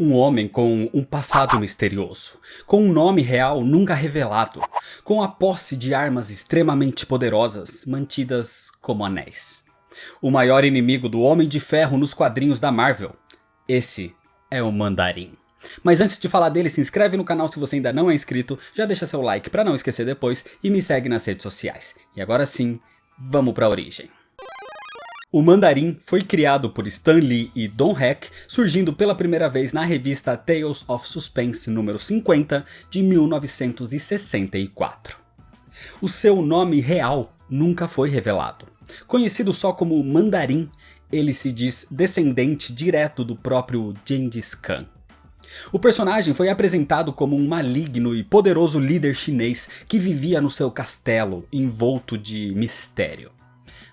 Um homem com um passado misterioso, com um nome real nunca revelado, com a posse de armas extremamente poderosas mantidas como anéis. O maior inimigo do Homem de Ferro nos quadrinhos da Marvel. Esse é o Mandarim. Mas antes de falar dele, se inscreve no canal se você ainda não é inscrito, já deixa seu like para não esquecer depois e me segue nas redes sociais. E agora sim, vamos para a origem. O Mandarim foi criado por Stan Lee e Don Heck, surgindo pela primeira vez na revista Tales of Suspense número 50 de 1964. O seu nome real nunca foi revelado. Conhecido só como Mandarim, ele se diz descendente direto do próprio Gengis Khan. O personagem foi apresentado como um maligno e poderoso líder chinês que vivia no seu castelo, envolto de mistério.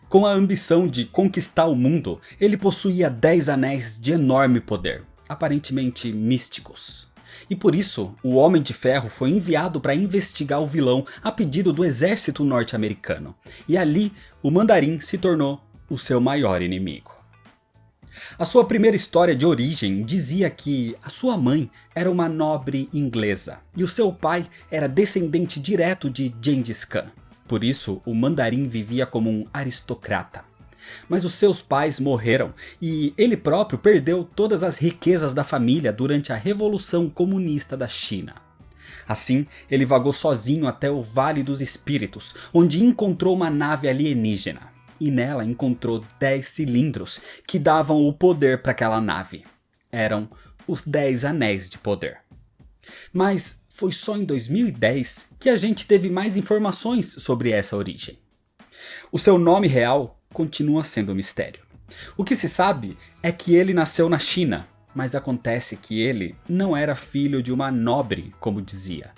Com a ambição de conquistar o mundo, ele possuía 10 anéis de enorme poder, aparentemente místicos. E por isso, o Homem de Ferro foi enviado para investigar o vilão a pedido do exército norte-americano. E ali, o Mandarim se tornou o seu maior inimigo. A sua primeira história de origem dizia que a sua mãe era uma nobre inglesa e o seu pai era descendente direto de Gengis Khan. Por isso, o Mandarim vivia como um aristocrata. Mas os seus pais morreram e ele próprio perdeu todas as riquezas da família durante a Revolução Comunista da China. Assim, ele vagou sozinho até o Vale dos Espíritos, onde encontrou uma nave alienígena. E nela encontrou 10 cilindros que davam o poder para aquela nave. Eram os 10 Anéis de Poder. Mas foi só em 2010 que a gente teve mais informações sobre essa origem. O seu nome real continua sendo um mistério. O que se sabe é que ele nasceu na China, mas acontece que ele não era filho de uma nobre, como dizia.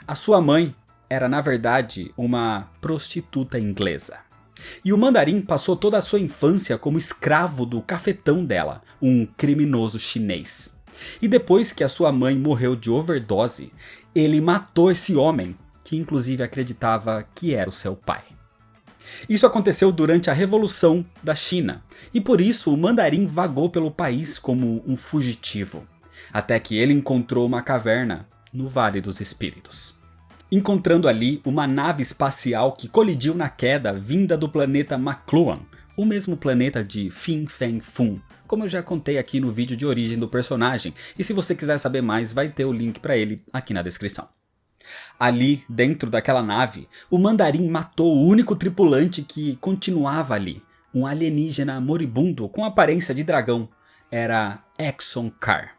A sua mãe era na verdade uma prostituta inglesa. E o Mandarim passou toda a sua infância como escravo do cafetão dela, um criminoso chinês. E depois que a sua mãe morreu de overdose, ele matou esse homem, que inclusive acreditava que era o seu pai. Isso aconteceu durante a Revolução da China, e por isso o Mandarim vagou pelo país como um fugitivo, até que ele encontrou uma caverna no Vale dos Espíritos. Encontrando ali uma nave espacial que colidiu na queda vinda do planeta McLuhan, o mesmo planeta de Fin Fang Foom, como eu já contei aqui no vídeo de origem do personagem, e se você quiser saber mais vai ter o link para ele aqui na descrição. Ali, dentro daquela nave, o Mandarim matou o único tripulante que continuava ali, um alienígena moribundo com aparência de dragão, era Exxon Carr.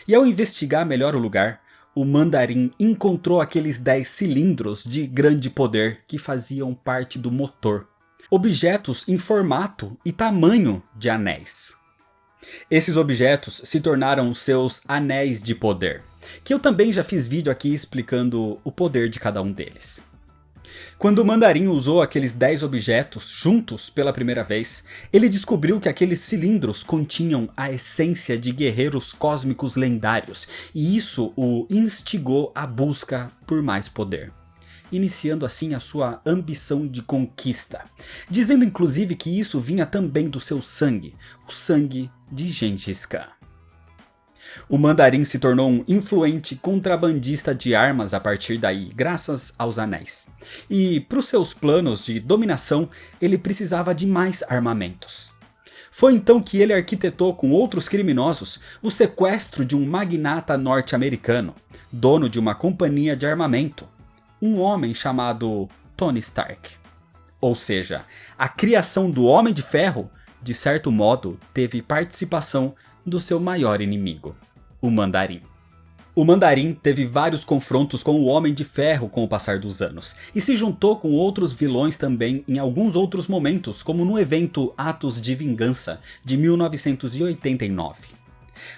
E ao investigar melhor o lugar, o Mandarim encontrou aqueles 10 cilindros de grande poder que faziam parte do motor. Objetos em formato e tamanho de anéis. Esses objetos se tornaram seus anéis de poder, que eu também já fiz vídeo aqui explicando o poder de cada um deles. Quando o Mandarim usou aqueles 10 objetos juntos pela primeira vez, ele descobriu que aqueles cilindros continham a essência de guerreiros cósmicos lendários, e isso o instigou à busca por mais poder, iniciando assim a sua ambição de conquista, dizendo inclusive que isso vinha também do seu sangue, o sangue de Gengis Khan. O Mandarim se tornou um influente contrabandista de armas a partir daí, graças aos anéis. E para os seus planos de dominação, ele precisava de mais armamentos. Foi então que ele arquitetou com outros criminosos o sequestro de um magnata norte-americano, dono de uma companhia de armamento, um homem chamado Tony Stark. Ou seja, a criação do Homem de Ferro, de certo modo, teve participação do seu maior inimigo, o Mandarim. O Mandarim teve vários confrontos com o Homem de Ferro com o passar dos anos, e se juntou com outros vilões também em alguns outros momentos, como no evento Atos de Vingança, de 1989.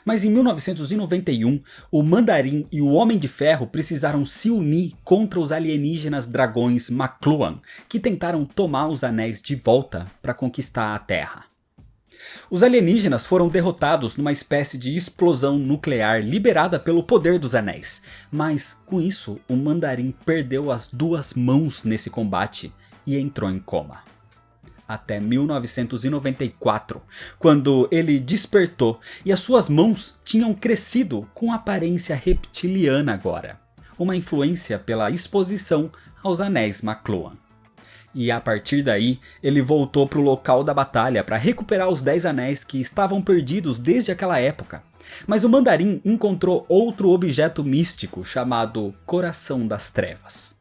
Mas em 1991, o Mandarim e o Homem de Ferro precisaram se unir contra os alienígenas dragões McLuhan, que tentaram tomar os anéis de volta para conquistar a Terra. Os alienígenas foram derrotados numa espécie de explosão nuclear liberada pelo poder dos anéis, mas com isso o Mandarim perdeu as 2 mãos nesse combate e entrou em coma. até 1994, quando ele despertou e as suas mãos tinham crescido com aparência reptiliana agora, uma influência pela exposição aos Anéis McLuhan. E a partir daí, ele voltou para o local da batalha para recuperar os 10 anéis que estavam perdidos desde aquela época. Mas o Mandarim encontrou outro objeto místico chamado Coração das Trevas.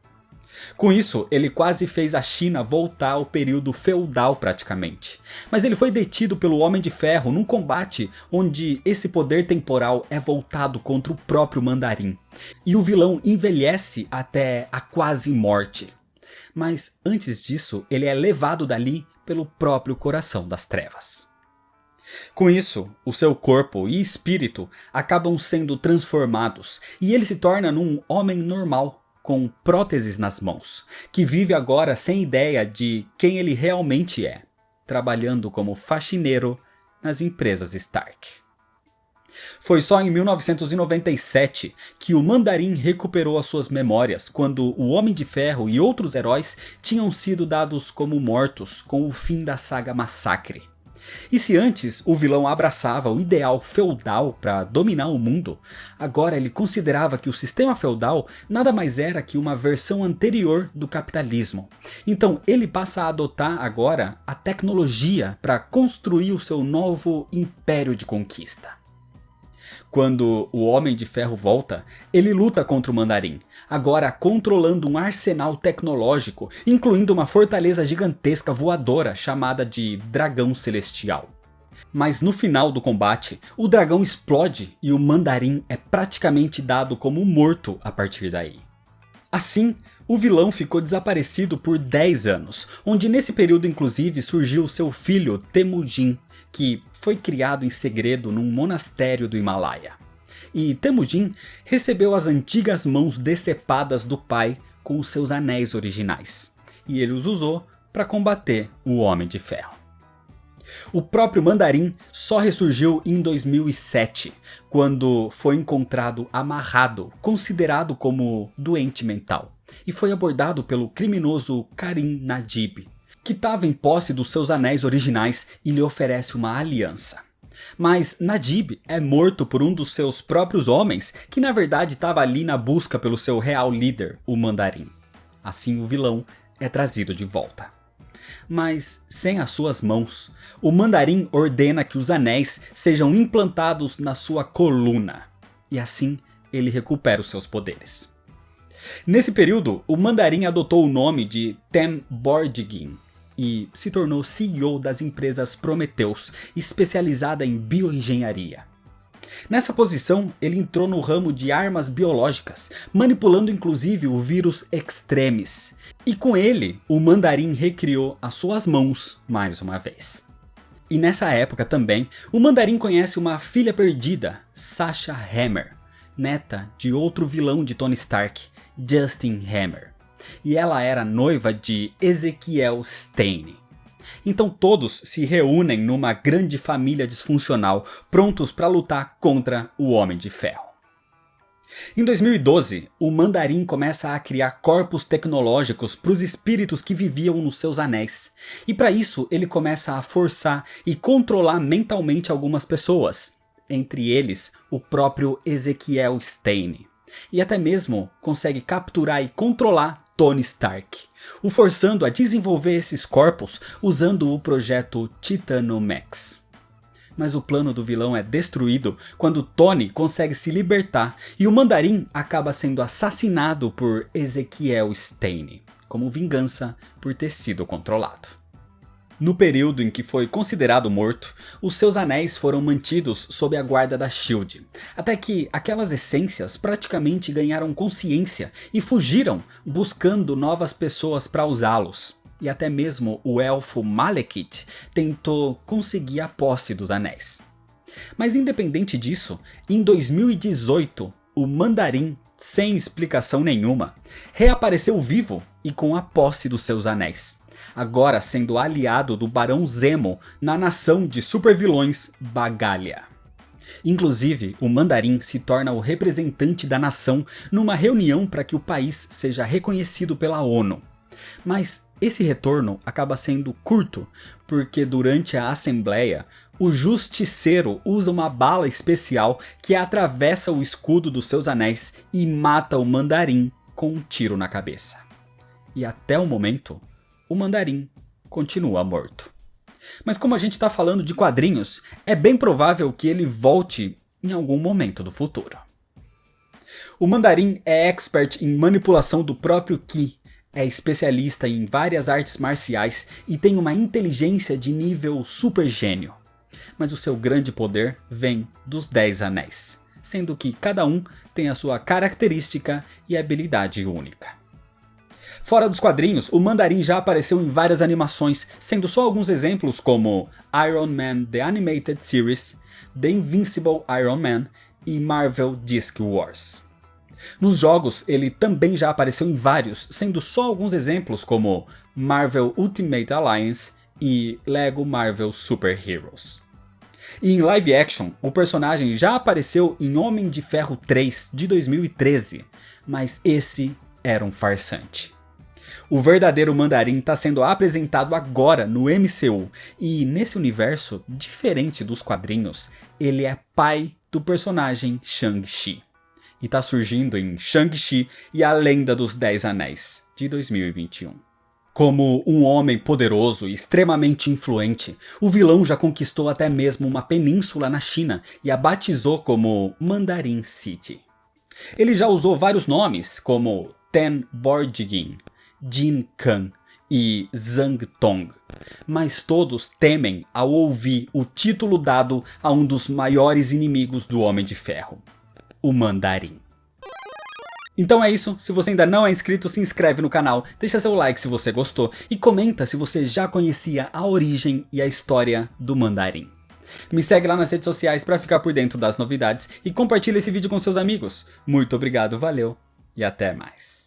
Com isso, ele quase fez a China voltar ao período feudal praticamente. Mas ele foi detido pelo Homem de Ferro num combate onde esse poder temporal é voltado contra o próprio Mandarim. E o vilão envelhece até a quase morte. Mas antes disso, ele é levado dali pelo próprio Coração das Trevas. Com isso, o seu corpo e espírito acabam sendo transformados e ele se torna num homem normal, com próteses nas mãos, que vive agora sem ideia de quem ele realmente é, trabalhando como faxineiro nas empresas Stark. Foi só em 1997 que o Mandarim recuperou as suas memórias quando o Homem de Ferro e outros heróis tinham sido dados como mortos com o fim da saga Massacre. E se antes o vilão abraçava o ideal feudal para dominar o mundo, agora ele considerava que o sistema feudal nada mais era que uma versão anterior do capitalismo. Então ele passa a adotar agora a tecnologia para construir o seu novo império de conquista. Quando o Homem de Ferro volta, ele luta contra o Mandarim, agora controlando um arsenal tecnológico, incluindo uma fortaleza gigantesca voadora chamada de Dragão Celestial. Mas no final do combate, o dragão explode e o Mandarim é praticamente dado como morto a partir daí. Assim, o vilão ficou desaparecido por 10 anos, onde nesse período inclusive surgiu seu filho Temujin, que foi criado em segredo num monastério do Himalaia. E Temujin recebeu as antigas mãos decepadas do pai com os seus anéis originais, e ele os usou para combater o Homem de Ferro. O próprio Mandarim só ressurgiu em 2007, quando foi encontrado amarrado, considerado como doente mental, e foi abordado pelo criminoso Karim Najib, que estava em posse dos seus anéis originais e lhe oferece uma aliança. Mas Najib é morto por um dos seus próprios homens, que na verdade estava ali na busca pelo seu real líder, o Mandarim. Assim o vilão é trazido de volta. Mas sem as suas mãos, o Mandarim ordena que os anéis sejam implantados na sua coluna, e assim ele recupera os seus poderes. Nesse período, o Mandarim adotou o nome de Tem Bordgin e se tornou CEO das empresas Prometheus, especializada em bioengenharia. Nessa posição, ele entrou no ramo de armas biológicas, manipulando inclusive o vírus Extremis. E com ele, o Mandarim recriou as suas mãos mais uma vez. E nessa época também, o Mandarim conhece uma filha perdida, Sasha Hammer, neta de outro vilão de Tony Stark, Justin Hammer. E ela era noiva de Ezekiel Stane. Então todos se reúnem numa grande família disfuncional, prontos para lutar contra o Homem de Ferro. Em 2012, o Mandarim começa a criar corpos tecnológicos para os espíritos que viviam nos seus anéis. E para isso ele começa a forçar e controlar mentalmente algumas pessoas, entre eles o próprio Ezekiel Stane. E até mesmo consegue capturar e controlar Tony Stark, o forçando a desenvolver esses corpos usando o projeto Titanomax. Mas o plano do vilão é destruído quando Tony consegue se libertar e o Mandarim acaba sendo assassinado por Ezekiel Stane, como vingança por ter sido controlado. No período em que foi considerado morto, os seus anéis foram mantidos sob a guarda da SHIELD, até que aquelas essências praticamente ganharam consciência e fugiram buscando novas pessoas para usá-los. E até mesmo o elfo Malekith tentou conseguir a posse dos anéis. Mas independente disso, em 2018, o Mandarim, sem explicação nenhuma, reapareceu vivo e com a posse dos seus anéis. Agora sendo aliado do Barão Zemo na nação de supervilões Bagalia. Inclusive, o Mandarim se torna o representante da nação numa reunião para que o país seja reconhecido pela ONU. Mas esse retorno acaba sendo curto, porque durante a assembleia, o Justiceiro usa uma bala especial que atravessa o escudo dos seus anéis e mata o Mandarim com um tiro na cabeça. E até o momento, o Mandarim continua morto. Mas como a gente está falando de quadrinhos, é bem provável que ele volte em algum momento do futuro. O Mandarim é expert em manipulação do próprio Ki, é especialista em várias artes marciais e tem uma inteligência de nível super gênio. Mas o seu grande poder vem dos 10 anéis, sendo que cada um tem a sua característica e habilidade única. Fora dos quadrinhos, o Mandarim já apareceu em várias animações, sendo só alguns exemplos como Iron Man The Animated Series, The Invincible Iron Man e Marvel Disc Wars. Nos jogos, ele também já apareceu em vários, sendo só alguns exemplos como Marvel Ultimate Alliance e Lego Marvel Super Heroes. E em live action, o personagem já apareceu em Homem de Ferro 3 de 2013, mas esse era um farsante. O verdadeiro Mandarim está sendo apresentado agora no MCU, e nesse universo, diferente dos quadrinhos, ele é pai do personagem Shang-Chi. E está surgindo em Shang-Chi e a Lenda dos 10 Anéis, de 2021. Como um homem poderoso e extremamente influente, o vilão já conquistou até mesmo uma península na China e a batizou como Mandarin City. Ele já usou vários nomes, como Ten Borjigin, Jin Kang e Zhang Tong, mas todos temem ao ouvir o título dado a um dos maiores inimigos do Homem de Ferro, o Mandarim. Então é isso, se você ainda não é inscrito, se inscreve no canal, deixa seu like se você gostou e comenta se você já conhecia a origem e a história do Mandarim. Me segue lá nas redes sociais para ficar por dentro das novidades e compartilha esse vídeo com seus amigos. Muito obrigado, valeu e até mais.